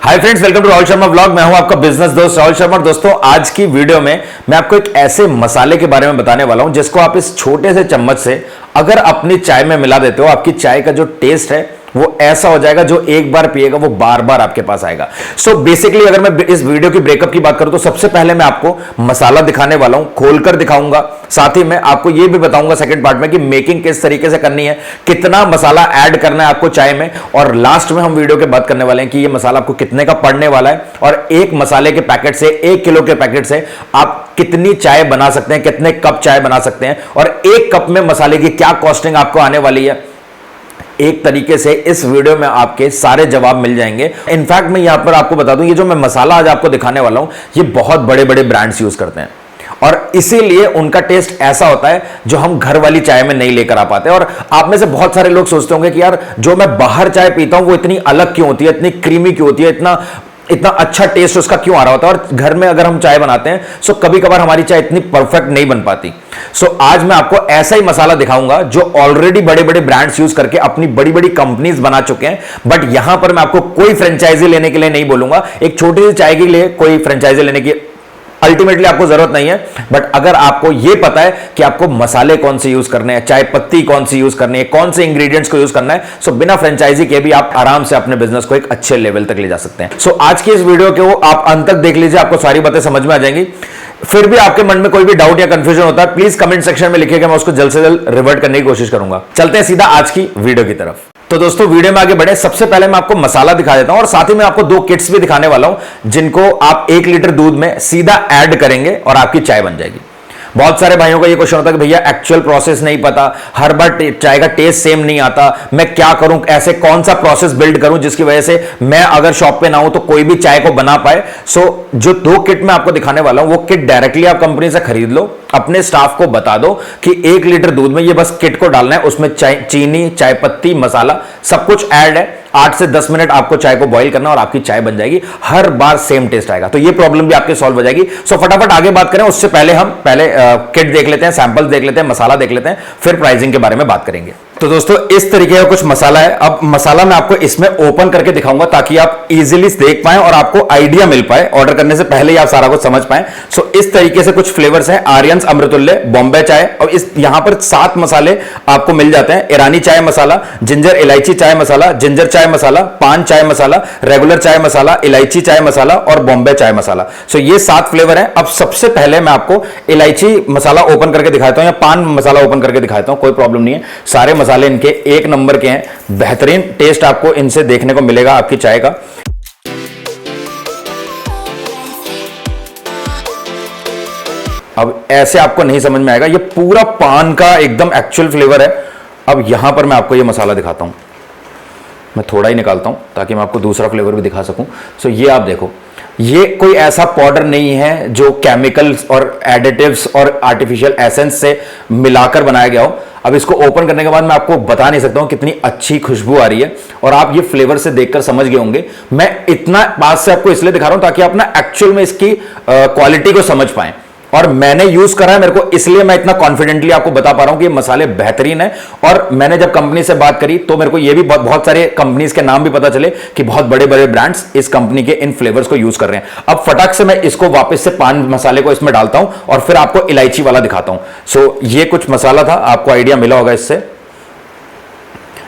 Hi friends, welcome to Rahul Sharma vlog. मैं हूं आपका बिजनेस दोस्त राहुल शर्मा। दोस्तों, आज की वीडियो में मैं आपको एक ऐसे मसाले के बारे में बताने वाला हूं जिसको आप इस छोटे से चम्मच से अगर अपनी चाय में मिला देते हो, आपकी चाय का जो टेस्ट है वो ऐसा हो जाएगा, जो एक बार पिएगा वो बार बार आपके पास आएगा। सो बेसिकली अगर मैं इस वीडियो की ब्रेकअप की बात करूं तो सबसे पहले मैं आपको मसाला दिखाने वाला हूं, खोलकर दिखाऊंगा। साथ ही मैं आपको यह भी बताऊंगा सेकंड पार्ट में कि मेकिंग किस तरीके से करनी है, कितना मसाला ऐड करना है आपको चाय में, और लास्ट में हम वीडियो के बात करने वाले हैं कि यह मसाला आपको कितने का पड़ने वाला है, और एक मसाले के पैकेट से, 1 किलो के पैकेट से आप कितनी चाय बना सकते हैं, कितने कप चाय बना सकते हैं, और 1 कप में मसाले की क्या कॉस्टिंग आपको आने वाली है। एक तरीके से इस वीडियो में आपके सारे जवाब मिल जाएंगे। इनफैक्ट मैं यहां पर आपको बता दूं, ये जो मैं मसाला आज आपको दिखाने वाला हूं, ये बहुत बड़े बड़े ब्रांड्स यूज करते हैं, और इसीलिए उनका टेस्ट ऐसा होता है जो हम घर वाली चाय में नहीं लेकर आ पाते। और आप में से बहुत सारे लोग सोचते होंगे कि यार, जो मैं बाहर चाय पीता हूं वो इतनी अलग क्यों होती है, इतनी क्रीमी क्यों होती है, इतना अच्छा टेस्ट उसका क्यों आ रहा होता है, और घर में अगर हम चाय बनाते हैं सो कभी कभार हमारी चाय इतनी परफेक्ट नहीं बन पाती। सो आज मैं आपको ऐसा ही मसाला दिखाऊंगा जो ऑलरेडी बड़े बड़े ब्रांड्स यूज करके अपनी बड़ी बड़ी कंपनीज बना चुके हैं। बट यहां पर मैं आपको कोई फ्रेंचाइजी लेने के लिए नहीं बोलूंगा, एक छोटी सी चाय के लिए कोई फ्रेंचाइजी लेने की अल्टीमेटली आपको जरूरत नहीं है। बट अगर आपको यह पता है कि आपको मसाले कौन से यूज करने हैं, चाय पत्ती कौन सी यूज करनी है, कौन से इंग्रेडिएंट्स को यूज करना है, सो बिना फ्रेंचाइजी के भी आप आराम से अपने बिजनेस को एक अच्छे लेवल तक ले जा सकते हैं। सो आज की इस वीडियो को आप अंत तक देख लीजिए, आपको सारी बातें समझ में आ जाएंगी। फिर भी आपके मन में कोई भी डाउट या कंफ्यूजन होता है, प्लीज कमेंट सेक्शन में लिखिएगा, मैं उसको जल्द से जल्द रिवर्ट करने की कोशिश करूंगा। चलते हैं सीधा आज की वीडियो की तरफ। तो दोस्तों, वीडियो में आगे बढ़े, सबसे पहले मैं आपको मसाला दिखा देता हूं, और साथ ही मैं आपको 2 किट्स भी दिखाने वाला हूं जिनको आप 1 लीटर दूध में सीधा ऐड करेंगे और आपकी चाय बन जाएगी। बहुत सारे भाइयों का ये क्वेश्चन होता है कि भैया एक्चुअल प्रोसेस नहीं पता, हर बार चाय का टेस्ट सेम नहीं आता, मैं क्या करूं, ऐसे कौन सा प्रोसेस बिल्ड करूं जिसकी वजह से मैं अगर शॉप पे ना हूं तो कोई भी चाय को बना पाए। सो जो 2 किट मैं आपको दिखाने वाला हूं, वो किट डायरेक्टली आप कंपनी से खरीद लो, अपने स्टाफ को बता दो कि 1 लीटर दूध में ये बस किट को डालना है, उसमें चीनी, चाय पत्ती, मसाला सब कुछ ऐड है। 8 से 10 मिनट आपको चाय को बॉईल करना और आपकी चाय बन जाएगी, हर बार सेम टेस्ट आएगा। तो ये प्रॉब्लम भी आपके सॉल्व हो जाएगी। सो फटाफट आगे बात करें, उससे पहले हम किट देख लेते हैं, सैंपल्स देख लेते हैं, मसाला देख लेते हैं, फिर प्राइसिंग के बारे में बात करेंगे। तो दोस्तों, इस तरीके का कुछ मसाला है। अब मसाला मैं आपको इसमें ओपन करके दिखाऊंगा ताकि आप इजीली देख पाएं और आपको आइडिया मिल पाए, ऑर्डर करने से पहले ही आप सारा कुछ समझ पाएं। सो इस तरीके से कुछ फ्लेवर्स हैं, आर्यन्स, अमृतुल्य, बॉम्बे चाय, और इस यहां पर 7 मसाले आपको मिल जाते हैं। ईरानी चाय मसाला, जिंजर इलायची चाय मसाला, जिंजर चाय मसाला, पान चाय मसाला, रेगुलर चाय मसाला, इलायची चाय मसाला और बॉम्बे चाय मसाला। सो ये 7 फ्लेवर हैं। अब सबसे पहले मैं आपको इलायची मसाला ओपन करके दिखाता हूं या पान मसाला ओपन करके दिखाता हूं, कोई प्रॉब्लम नहीं है। सारे मसाले इनके 1 नंबर के हैं, बेहतरीन टेस्ट आपको इनसे देखने को मिलेगा आपकी चाय का। अब ऐसे आपको नहीं समझ में आएगा, ये पूरा पान का एकदम एक्चुअल फ्लेवर है। अब यहां पर मैं आपको ये मसाला दिखाता हूं, मैं थोड़ा ही निकालता हूं ताकि मैं आपको दूसरा फ्लेवर भी दिखा सकूं। सो ये आप देखो, ये कोई ऐसा पाउडर नहीं है जो केमिकल्स और एडिटिव्स और आर्टिफिशियल एसेंस से मिलाकर बनाया गया हो। अब इसको ओपन करने के बाद मैं आपको बता नहीं सकता हूं कितनी अच्छी खुशबू आ रही है, और आप ये फ्लेवर से देखकर समझ गए होंगे। मैं इतना पास से आपको इसलिए दिखा रहा हूं ताकि आप ना एक्चुअल में इसकी क्वालिटी को समझ पाएं, और मैंने यूज करा है मेरे को, इसलिए मैं इतना कॉन्फिडेंटली आपको बता पा रहा हूं कि ये मसाले बेहतरीन है। और मैंने जब कंपनी से बात करी तो मेरे को ये भी बहुत सारे कंपनीज के नाम भी पता चले कि बहुत बड़े बड़े ब्रांड्स इस कंपनी के इन फ्लेवर्स को यूज कर रहे हैं। अब फटाक से मैं इसको वापस से पान मसाले को इसमें डालता हूं और फिर आपको इलायची वाला दिखाता हूं। सो ये कुछ मसाला था, आपको आइडिया मिला होगा इससे।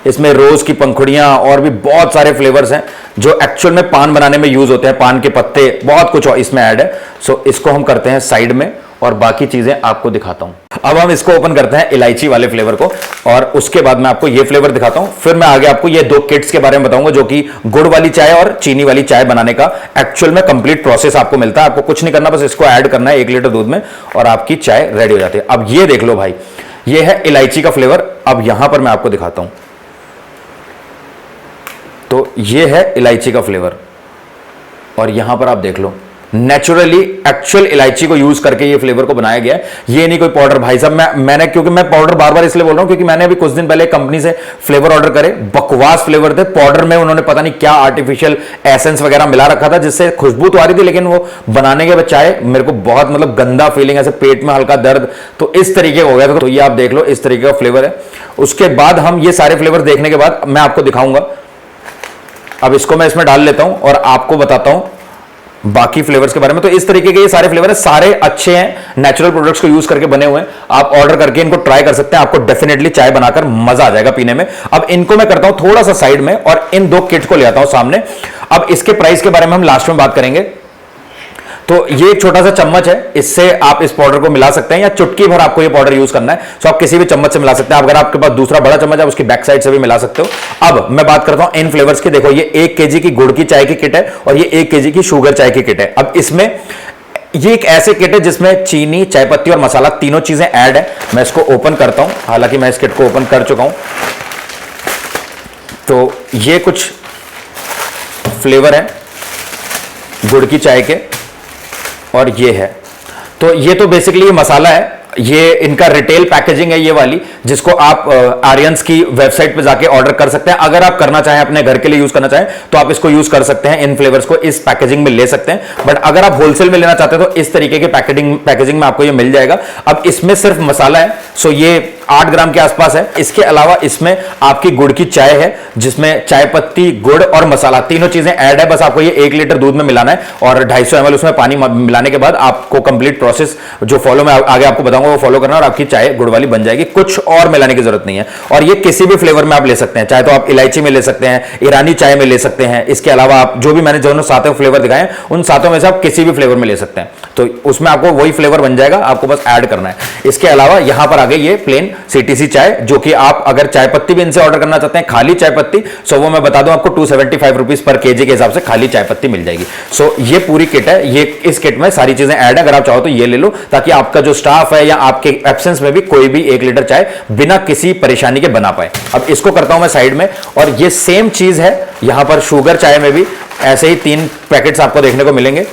इसमें रोज की पंखुड़ियां और भी बहुत सारे फ्लेवर्स हैं जो एक्चुअल में पान बनाने में यूज होते हैं, पान के पत्ते, बहुत कुछ इसमें ऐड है। सो इसको हम करते हैं साइड में और बाकी चीजें आपको दिखाता हूं। अब हम इसको ओपन करते हैं इलायची वाले फ्लेवर को, और उसके बाद मैं आपको ये फ्लेवर दिखाता हूं। फिर मैं आगे आपको ये 2 किट्स के बारे में बताऊंगा जो कि गुड़ वाली चाय और चीनी वाली चाय बनाने का एक्चुअल में कंप्लीट प्रोसेस आपको मिलता है। आपको कुछ नहीं करना, बस इसको ऐड करना है 1 लीटर दूध में और आपकी चाय रेडी हो जाती है। अब ये देख लो भाई, ये है इलायची का फ्लेवर। अब यहां पर मैं आपको दिखाता हूं, तो ये है इलायची का फ्लेवर, और यहां पर आप देख लो नेचुरली एक्चुअल इलायची को यूज करके ये फ्लेवर को बनाया गया है। ये नहीं कोई पाउडर। भाई साहब, मैंने क्योंकि मैं पाउडर बार बार इसलिए बोल रहा हूं क्योंकि मैंने अभी कुछ दिन पहले कंपनी से फ्लेवर ऑर्डर करे, बकवास फ्लेवर थे। पाउडर में उन्होंने पता नहीं क्या आर्टिफिशियल एसेंस वगैरह मिला रखा था, जिससे खुशबू तो आ रही थी लेकिन वो बनाने के बाद चाय मेरे को बहुत मतलब गंदा फीलिंग, ऐसे पेट में हल्का दर्द, तो इस तरीके हो गया था। तो ये आप देख लो, इस तरीके का फ्लेवर है। उसके बाद हम ये सारे फ्लेवर देखने के बाद मैं आपको दिखाऊंगा अब इसको मैं इसमें डाल लेता हूं और आपको बताता हूं बाकी फ्लेवर्स के बारे में। तो इस तरीके के ये सारे फ्लेवर है, सारे अच्छे हैं, नेचुरल प्रोडक्ट्स को यूज करके बने हुए हैं। आप ऑर्डर करके इनको ट्राई कर सकते हैं, आपको डेफिनेटली चाय बनाकर मजा आ जाएगा पीने में। अब इनको मैं करता हूं थोड़ा सा साइड में और इन दो किट को ले आता हूं सामने। अब इसके प्राइस के बारे में हम लास्ट में बात करेंगे। तो ये एक छोटा सा चम्मच है, इससे आप इस पाउडर को मिला सकते हैं या चुटकी भर आपको ये पाउडर यूज करना है, तो आप किसी भी चम्मच से मिला सकते हैं। अगर आपके पास दूसरा बड़ा चम्मच है, उसकी बैक साइड से भी मिला सकते हो। अब मैं बात करता हूं इन फ्लेवर्स की। देखो ये 1 केजी की गुड़ की चाय की किट है और ये 1 केजी की शुगर चाय की किट है। अब इसमें ये एक ऐसे किट है जिसमें चीनी, चाय पत्ती और मसाला तीनों चीजें ऐड है। मैं इसको ओपन करता हूं, हालांकि मैं इस किट को ओपन कर चुका हूं। तो ये कुछ फ्लेवर है गुड़ की चाय के और ये है। तो ये तो बेसिकली ये मसाला है, ये इनका रिटेल पैकेजिंग है ये वाली, जिसको आप आर्यंस की वेबसाइट पे जाके ऑर्डर कर सकते हैं। अगर आप करना चाहें अपने घर के लिए यूज करना चाहें तो आप इसको यूज कर सकते हैं, इन फ्लेवर्स को इस पैकेजिंग में ले सकते हैं। बट अगर आप होलसेल में लेना चाहते हैं तो इस तरीके के पैकेजिंग में आपको ये मिल जाएगा। अब इसमें सिर्फ मसाला है, सो ये 8 ग्राम के आसपास है। इसके अलावा इसमें आपकी गुड़ की चाय है, जिसमें चाय पत्ती, गुड़ और मसाला तीनों चीजें ऐड है। बस आपको ये 1 लीटर दूध में मिलाना है और 250 ml उसमें पानी मिलाने के बाद आपको कंप्लीट प्रोसेस जो फॉलो मैं आगे आपको बताऊंगा वो फॉलो करना और आपकी चाय गुड़ वाली बन जाएगी। कुछ और मिलाने की जरूरत नहीं है। और ये किसी भी फ्लेवर में आप ले सकते हैं, चाहे तो आप इलायची में ले सकते हैं, ईरानी चाय में ले सकते हैं। इसके अलावा आप जो भी मैंने दोनों सातों फ्लेवर दिखाए उन सातों में से आप किसी भी फ्लेवर में ले सकते हैं, तो उसमें आपको वही फ्लेवर बन जाएगा, आपको बस ऐड करना है। इसके अलावा यहां पर आगे ये प्लेन सीटीसी चाय, जो कि आप अगर चाय पत्ती भी इनसे ऑर्डर करना चाहते हैं, खाली चाय पत्ती, सो वो मैं बता दूं आपको 275 रुपीज पर केजी के हिसाब से खाली चाय पत्ती मिल जाएगी। सो ये पूरी किट है, ये इस किट में सारी चीजें ऐड है। अगर आप चाहो तो ये ले लो, ताकि आपका जो स्टाफ है या आपके एब्सेंस में भी कोई भी 1 लीटर चाय बिना किसी परेशानी के बना पाए। अब इसको करता हूं मैं साइड में। और ये सेम चीज है यहां पर शुगर चाय में भी, ऐसे ही 3 पैकेट्स आपको देखने को मिलेंगे,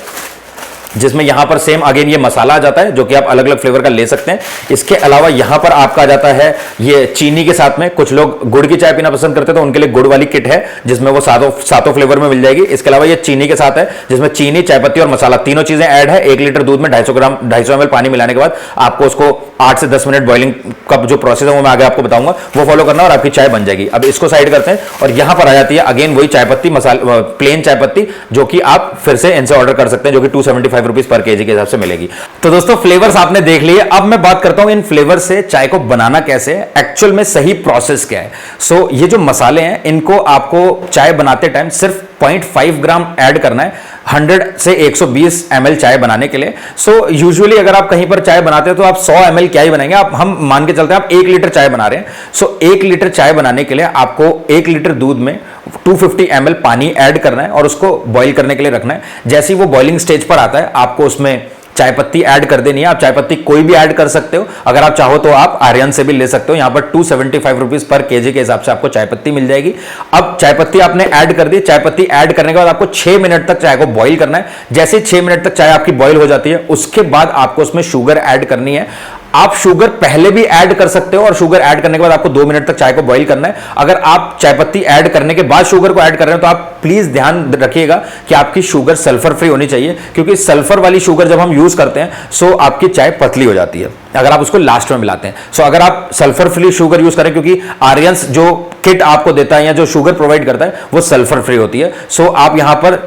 जिसमें यहां पर सेम अगेन ये मसाला आ जाता है, जो कि आप अलग अलग फ्लेवर का ले सकते हैं। इसके अलावा यहां पर आपका आ जाता है ये चीनी के साथ में, कुछ लोग गुड़ की चाय पीना पसंद करते हैं तो उनके लिए गुड़ वाली किट है, जिसमें वो सातों फ्लेवर में मिल जाएगी। इसके अलावा ये चीनी के साथ है, जिसमें चीनी, चाय पत्ती और मसाला तीनों चीजें ऐड है। 1 लीटर दूध में 250 ml पानी मिलाने के बाद आपको उसको 8 से 10 मिनट बॉइलिंग का जो प्रोसेस है वो मैं आगे आपको बताऊंगा, वो फॉलो करना और आपकी चाय बन जाएगी। अब इसको साइड करते हैं और यहां पर आ जाती है अगेन वही चाय पत्ती, मसाला प्लेन चाय पत्ती, जो कि आप फिर से इनसे ऑर्डर कर सकते हैं, जो कि 275 रुपीज पर केजी के हिसाब से मिलेगी। तो दोस्तों फ्लेवर्स आपने देख लिए। अब मैं बात करता हूं इन फ्लेवर से चाय को बनाना कैसे है, एक्चुअल में सही प्रोसेस क्या है। सो ये जो मसाले हैं इनको आपको चाय बनाते टाइम सिर्फ 0.5 ग्राम ऐड करना है 100 से 120 ml चाय बनाने के लिए। सो यूजुअली अगर आप कहीं पर चाय बनाते हो तो आप 100 ml क्या ही बनाएंगे, आप हम मान के चलते हैं आप 1 लीटर चाय बना रहे हैं। सो 1 लीटर चाय बनाने के लिए आपको 1 लीटर दूध में 250 ml पानी ऐड करना है और उसको बॉईल करने के लिए रखना है। जैसे ही वो बॉइलिंग स्टेज पर आता है आपको उसमें चाय पत्ती ऐड कर देनी है। आप चाय पत्ती कोई भी ऐड कर सकते हो, अगर आप चाहो तो आप आर्यन से भी ले सकते हो। यहां पर 275 रुपीज पर केजी के हिसाब से आपको चाय पत्ती मिल जाएगी। अब चाय पत्ती आपने ऐड कर दी, चाय पत्ती ऐड करने के बाद आपको 6 मिनट तक चाय को बॉईल करना है। जैसे 6 मिनट तक चाय आपकी बॉईल हो जाती है, उसके बाद आपको उसमें शुगर ऐड करनी है। आप शुगर पहले भी ऐड कर सकते हो और शुगर ऐड करने के बाद आपको 2 मिनट तक चाय को बॉईल करना है। अगर आप चाय पत्ती ऐड करने के बाद शुगर को ऐड कर रहे हैं तो आप प्लीज ध्यान रखिएगा कि आपकी शुगर सल्फर फ्री होनी चाहिए, क्योंकि सल्फर वाली शुगर जब हम यूज करते हैं सो आपकी चाय पतली हो जाती है अगर आप उसको लास्ट में मिलाते हैं। सो अगर आप सल्फर फ्री शुगर यूज करें, क्योंकि आर्यंस जो किट आपको देता है या जो शुगर प्रोवाइड करता है वो सल्फर फ्री होती है। सो आप यहां पर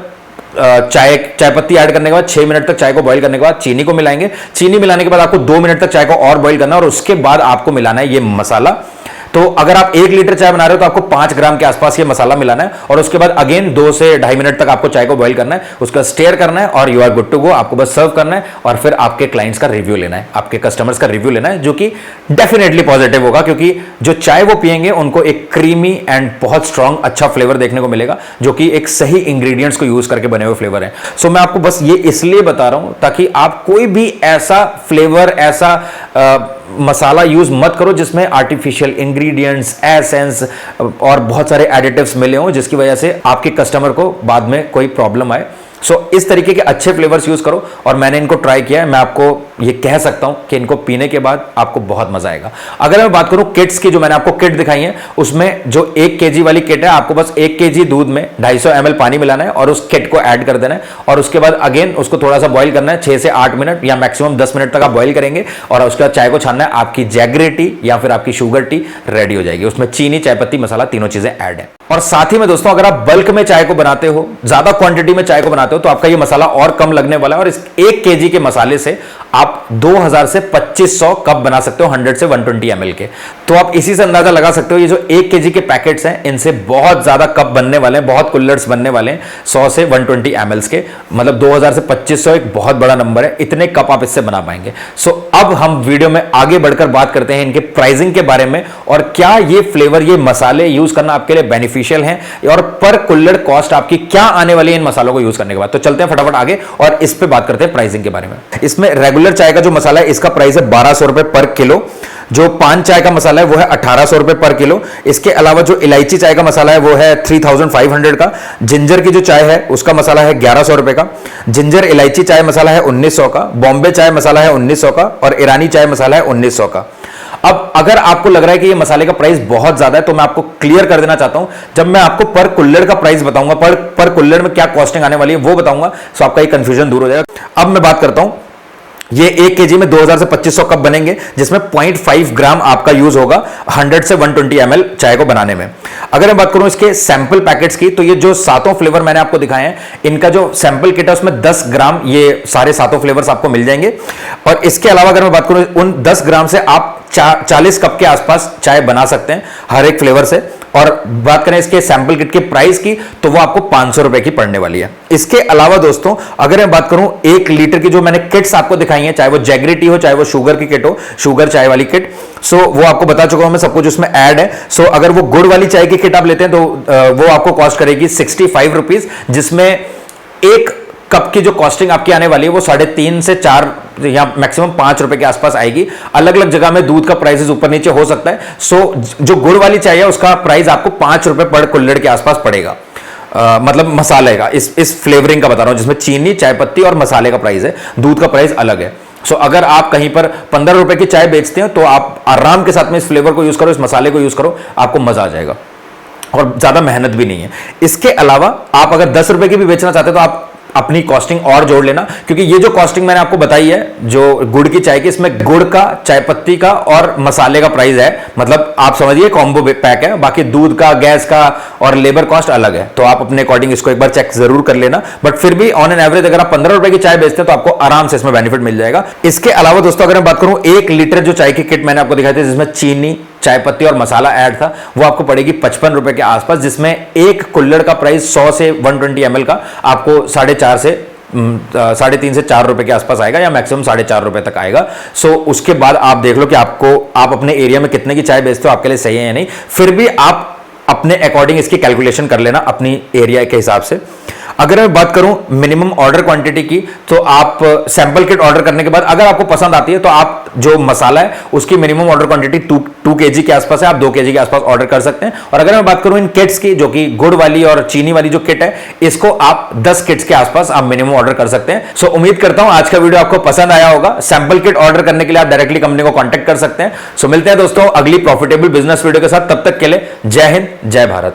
चाय पत्ती ऐड करने के बाद 6 मिनट तक चाय को बॉईल करने के बाद चीनी को मिलाएंगे। चीनी मिलाने के बाद आपको 2 मिनट तक चाय को और बॉईल करना है और उसके बाद आपको मिलाना है ये मसाला। तो अगर आप 1 लीटर चाय बना रहे हो तो आपको 5 ग्राम के आसपास ये मसाला मिलाना है और उसके बाद अगेन 2 से 2.5 मिनट तक आपको चाय को बॉईल करना है, उसका स्टेयर करना है और you are good to go. आपको बस सर्व करना है और फिर आपके क्लाइंट्स का रिव्यू लेना है, आपके कस्टमर्स का रिव्यू लेना है, जो कि डेफिनेटली पॉजिटिव होगा, क्योंकि जो चाय वो पियेंगे उनको एक क्रीमी एंड बहुत स्ट्रांग अच्छा फ्लेवर देखने को मिलेगा, जो कि एक सही इंग्रेडिएंट्स को यूज करके बने हुए फ्लेवर है। सो मैं आपको बस ये इसलिए बता रहा हूं ताकि आप कोई भी ऐसा फ्लेवर, ऐसा मसाला यूज मत करो जिसमें आर्टिफिशियल इंग्रेडिएंट्स, एसेंस और बहुत सारे एडिटिव्स मिले हों, जिसकी वजह से आपके कस्टमर को बाद में कोई प्रॉब्लम आए। सो इस तरीके के अच्छे फ्लेवर्स यूज करो और मैंने इनको ट्राई किया है। मैं आपको ये कह सकता हूं कि इनको पीने के बाद आपको बहुत मजा आएगा। अगर मैं बात करूं किट्स की, जो मैंने आपको किट दिखाई है, उसमें जो 1 केजी वाली किट है, आपको बस 1 केजी दूध में 250 ml पानी मिलाना है और उस किट को ऐड कर देना है और उसके बाद अगेन उसको थोड़ा सा बॉईल करना है 6 से 8 मिनट या मैक्सिमम 10 मिनट तक आप बॉईल करेंगे और उसके बाद चाय को छानना है। आपकी जैगरी टी या फिर आपकी शुगर टी रेडी हो जाएगी। उसमें चीनी, चाय पत्ती, मसाला तीनों चीजें ऐड है। और साथ ही में दोस्तों, अगर आप बल्क में चाय को बनाते हो, ज्यादा क्वांटिटी में चाय को बनाते हो, तो आपका ये मसाला और कम लगने वाला है और इस 1 केजी के मसाले से आप 2000 से 2500 कप बना सकते हो 100 से 120 ml के। तो आप इसी से अंदाजा लगा सकते हो ये जो 1 केजी के पैकेट्स हैं, इनसे बहुत ज्यादा कप बनने वाले हैं, बहुत कुल्लर्स बनने वाले हैं 100 से 120 ml के। मतलब 2000 से 2500 एक बहुत बड़ा नंबर है, इतने कप आप इससे बना पाएंगे। सो अब हम वीडियो में आगे बढ़कर बात करते हैं इनके प्राइसिंग के बारे में और क्या ये फ्लेवर, ये मसाले यूज करना आपके लिए बेनिफिशियल है और पर कुल्लड़ कॉस्ट आपकी क्या आने वाली है इन मसालों को यूज करने के बाद। तो चलते हैं फटाफट आगे और इस पे बात करते हैं प्राइसिंग के बारे में। इसमें रेगुलर चाय का जो मसाला है, इसका प्राइस है 1200 रुपए पर किलो। जो पान चाय का मसाला है वो है 1800 रुपए पर किलो। इसके अलावा जो इलायची चाय का मसाला है वो है 3500 का। जिंजर की जो चाय है उसका मसाला है 1100 रुपए का। जिंजर इलायची चाय मसाला है 1900 का। बॉम्बे चाय मसाला है 1900 का और ईरानी चाय मसाला है 1900 का। अब अगर आपको लग रहा है कि ये मसाले का प्राइस बहुत ज्यादा है, तो मैं आपको क्लियर कर देना चाहता हूं। जब मैं आपको पर कुल्लड़ का प्राइस बताऊंगा, पर कुल्लड़ में क्या कॉस्टिंग आने वाली है वो बताऊंगा, तो आपका ये कंफ्यूजन दूर हो जाएगा। अब मैं बात करता हूं, ये 1 केजी में 2000 से 2500 कप बनेंगे, जिसमें 0.5 ग्राम आपका यूज होगा 100 से 120 ml चाय को बनाने में। अगर मैं बात करूं इसके सैंपल पैकेट्स की, तो ये जो 7 फ्लेवर मैंने आपको दिखाए हैं, इनका जो सैंपल किट है उसमें 10 ग्राम ये सारे 7 फ्लेवर्स आपको मिल जाएंगे। और इसके अलावा अगर मैं बात करूं, उन 10 ग्राम से आप 40 कप के आसपास चाय बना सकते हैं हर एक फ्लेवर से। और बात करें इसके सैंपल किट के प्राइस की, तो वो आपको 500 रुपए की पड़ने वाली है। इसके अलावा दोस्तों, अगर मैं बात करूं 1 लीटर की जो मैंने किट्स आपको दिखाई हैं, चाहे वो जैगरी टी हो, चाहे वो शुगर की किट हो, शुगर चाय वाली किट, सो वो आपको बता चुका हूं मैं, सब कुछ उसमें ऐड है। सो अगर वो गुड़ वाली चाय की किट आप लेते हैं तो वो आपको कॉस्ट करेगी 65 रुपीज, जिसमें 1 कप की जो कॉस्टिंग आपकी आने वाली है वो 3.5 से 4 या मैक्सिमम 5 रुपए के आसपास आएगी। अलग अलग जगह में दूध का प्राइसेस ऊपर नीचे हो सकता है। सो जो गुड़ वाली चाय है उसका प्राइस आपको 5 रुपए पर कुल्हड़ के आसपास पड़ेगा। मतलब मसाले का, इस फ्लेवरिंग का बता रहा हूं, जिसमें चीनी, चाय पत्ती और मसाले का प्राइस है, दूध का प्राइस अलग है। सो अगर आप कहीं पर 15 रुपए की चाय बेचते हैं तो आप आराम के साथ में इस फ्लेवर को यूज करो, इस मसाले को यूज करो, आपको मजा आ जाएगा और ज्यादा मेहनत भी नहीं है। इसके अलावा आप अगर 10 रुपए की भी बेचना चाहते हैं तो आप अपनी कॉस्टिंग और जोड़ लेना, क्योंकि ये जो कॉस्टिंग मैंने आपको बताई है जो गुड़ की चाय की, इसमें गुड़ का, चाय पत्ती का और मसाले का प्राइस है। मतलब आप समझिए कॉम्बो पैक है। बाकी दूध का, गैस का और लेबर कॉस्ट अलग है, तो आप अपने अकॉर्डिंग इसको एक बार चेक जरूर कर लेना। बट फिर भी ऑन एन एवरेज अगर आप 15 रुपए की चाय बेचते हैं तो आपको आराम से इसमें बेनिफिट मिल जाएगा। इसके अलावा दोस्तों, अगर मैं बात करूं 1 लीटर जो चाय की किट मैंने आपको दिखाई थी, जिसमें चीनी, चाय पत्ती और मसाला ऐड था, वो आपको पड़ेगी 55 रुपए के आसपास, जिसमें 1 कुल्हड़ का प्राइस 100 से 120 ml का आपको 3.5 से 4 रुपए के आसपास आएगा या मैक्सिमम 4.5 रुपए तक आएगा। सो उसके बाद आप देख लो कि आप अपने एरिया में कितने की चाय बेचते हो, आपके लिए सही है या नहीं। फिर भी आप अपने अकॉर्डिंग इसकी कैलकुलेशन कर लेना अपनी एरिया के हिसाब से। अगर मैं बात करूं मिनिमम ऑर्डर क्वांटिटी की, तो आप सैंपल किट ऑर्डर करने के बाद अगर आपको पसंद आती है तो आप जो मसाला है उसकी मिनिमम ऑर्डर क्वांटिटी 2 केजी के आसपास है, आप 2 केजी के आसपास ऑर्डर कर सकते हैं। और अगर मैं बात करूं इन किट्स की, जो कि गुड़ वाली और चीनी वाली जो किट है, इसको आप 10 किट्स के आसपास आप मिनिमम ऑर्डर कर सकते हैं। सो उम्मीद करता हूं आज का वीडियो आपको पसंद आया होगा। सैंपल किट ऑर्डर करने के लिए आप डायरेक्टली कंपनी को कॉन्टैक्ट कर सकते हैं। सो मिलते हैं दोस्तों अगली प्रॉफिटेबल बिजनेस वीडियो के साथ, तब तक के लिए जय हिंद, जय भारत।